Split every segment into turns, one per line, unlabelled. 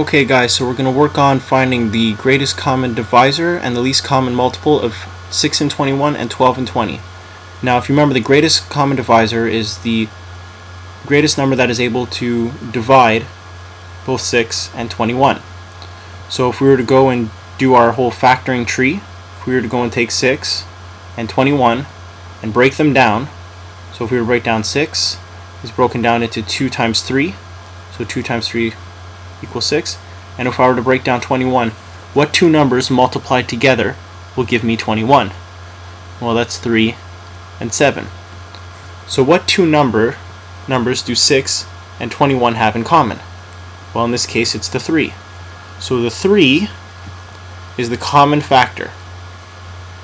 Okay guys, so we're going to work on finding the greatest common divisor and the least common multiple of 6 and 21 and 12 and 20. Now if you remember, the greatest common divisor is the greatest number that is able to divide both 6 and 21. So if we were to go and do our whole factoring tree, if we were to go and take 6 and 21 and break them down, so if we were to break down 6 is broken down into 2 times 3, so 2 times 3 equals 6. And if I were to break down 21, what two numbers multiplied together will give me 21? Well, that's 3 and 7. So what two numbers do 6 and 21 have in common? Well, in this case it's the 3. So the 3 is the common factor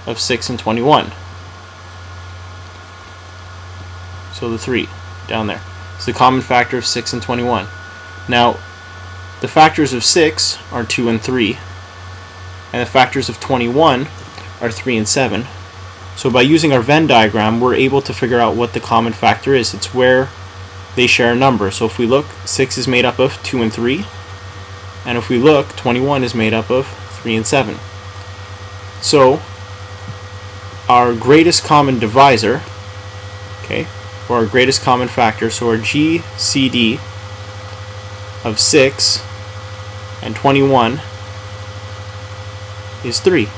of 6 and 21. So the 3 down there is the common factor of 6 and 21. Now the factors of 6 are 2 and 3, and the factors of 21 are 3 and 7. So by using our Venn diagram, we're able to figure out what the common factor is. It's where they share a number. So if we look, 6 is made up of 2 and 3, and if we look, 21 is made up of 3 and 7. So our greatest common divisor, okay, or our greatest common factor, so our GCD of 6 and 21 is 3.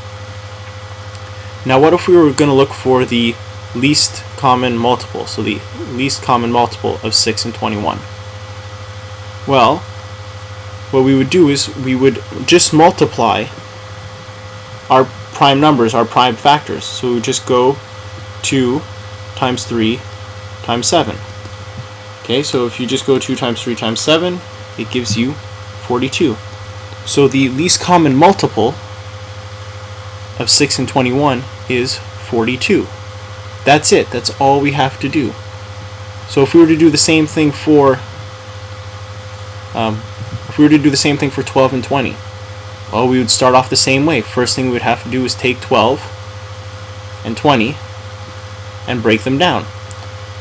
Now what if we were going to look for the least common multiple, so the least common multiple of 6 and 21? Well, what we would do is we would just multiply our prime numbers, our prime factors. So we would just go 2 times 3 times 7. Okay, so if you just go 2 times 3 times 7, it gives you 42. So the least common multiple of 6 and 21 is 42. That's it. That's all we have to do. So if we were to do the same thing for 12 and 20, well, we would start off the same way. First thing we would have to do is take 12 and 20 and break them down.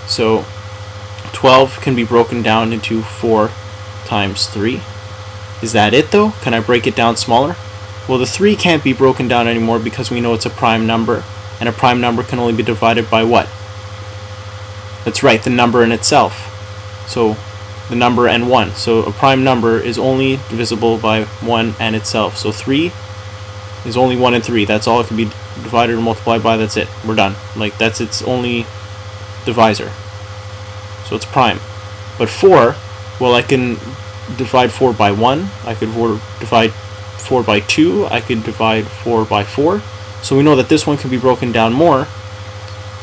So 12 can be broken down into 4 times 3. Is that it though? Can I break it down smaller? Well, the 3 can't be broken down anymore because we know it's a prime number, and a prime number can only be divided by what? That's right, the number in itself. So the number and 1. So a prime number is only divisible by 1 and itself. So 3 is only 1 and 3. That's all it can be divided or multiplied by. That's it. We're done. Like, that's its only divisor. So it's prime. But 4, well, I can divide 4 by 1, I could divide 4 by 2, I could divide 4 by 4. So we know that this one can be broken down more.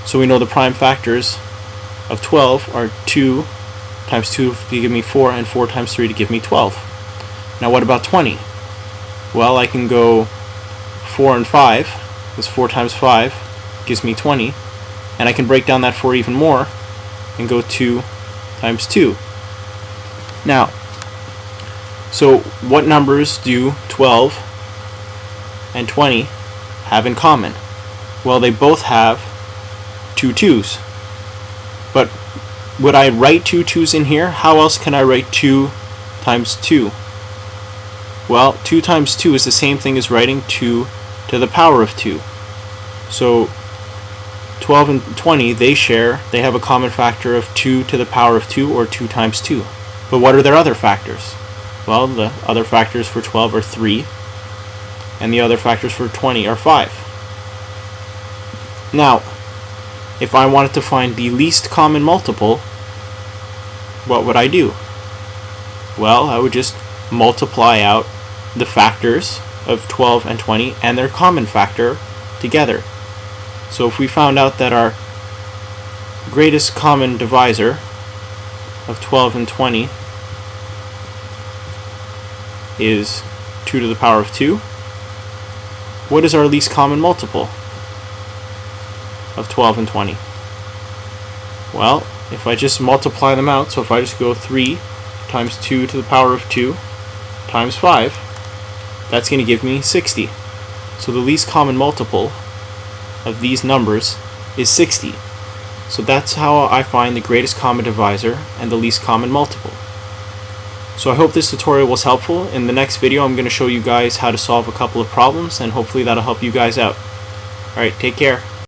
So we know the prime factors of 12 are 2 times 2 to give me 4, and 4 times 3 to give me 12. Now what about 20? Well, I can go 4 and 5, because 4 times 5 gives me 20, and I can break down that 4 even more and go 2 times 2. Now, so what numbers do 12 and 20 have in common? Well, they both have 2 2's. But would I write 2 2's in here? How else can I write 2 times 2? Well, 2 times 2 is the same thing as writing 2 to the power of 2. So 12 and 20, they have a common factor of 2 to the power of 2, or 2 times 2. But what are their other factors? Well, the other factors for 12 are 3, and the other factors for 20 are 5. Now, if I wanted to find the least common multiple, what would I do? Well, I would just multiply out the factors of 12 and 20 and their common factor together. So if we found out that our greatest common divisor of 12 and 20 is 2 to the power of 2, what is our least common multiple of 12 and 20? Well, if I just multiply them out, so if I just go 3 times 2 to the power of 2 times 5, that's going to give me 60. So the least common multiple of these numbers is 60. So that's how I find the greatest common divisor and the least common multiple. So I hope this tutorial was helpful. In the next video I'm going to show you guys how to solve a couple of problems, and hopefully that'll help you guys out. Alright, take care.